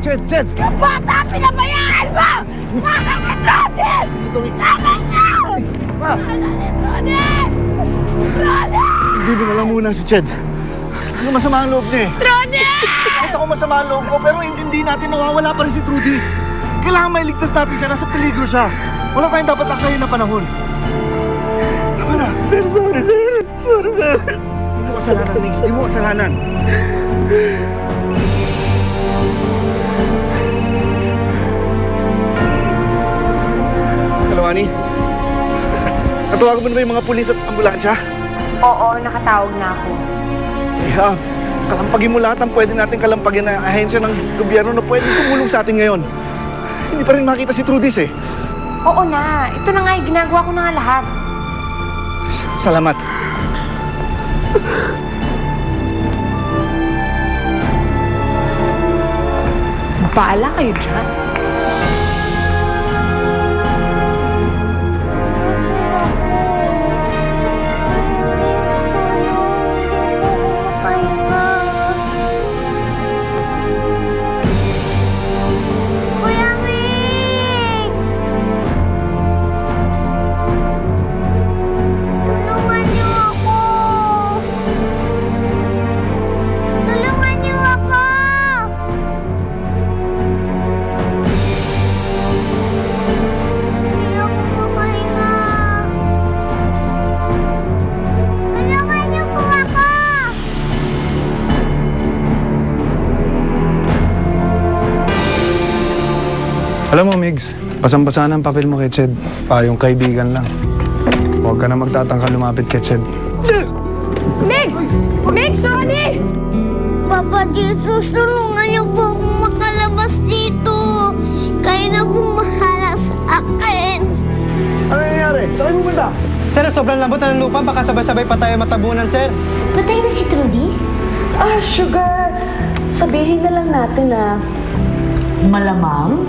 Ched! Yung bata, pinabayaan mo! Nasaan si Trudis? Nasaan siya? Trudis! Hindi mo na lang muna si Ched. Ano masama ang loob niya eh? Trudis! Kahit ako masama ang loob ko, pero hindi natin nawawala pa rin si Trudis. Kailangan mailigtas natin siya, nasa peligro siya. Wala tayong dapat aksayin na panahon. Tama na. Sir, sorry, sir. Sorry, sir. Di mo kasalanan, Mix. Di mo kasalanan. Hello, Annie. Natawagan mo na ba yung mga pulis at ambulansya? Oo, nakatawag na ako. Yeah. Kalampagin mo lahat ang pwede natin kalampagin na ahensya ng gobyerno na pwede tumulong sa atin ngayon. Hindi pa rin makita si Trudis eh. Oo na, ito na nga, ginagawa ko na nga lahat. Salamat. Baala kayo dyan. Alam mo, Migs, basang-basa na ang papel mo kay Ched. Payong kaibigan lang. Huwag ka na magtatangka lumapit kay Ched. Migs! Migs, Ronnie! Papa Jesus, tulungan niyo po akong makalabas dito. Kayo na pong mahala sa akin. Ano nangyayari? Saan mo banda? Sir, sobrang lambot na ng lupa. Baka sabay-sabay pa tayo matabunan, sir. Patay na si Trudis? Sugar, sabihin na lang natin na malamang.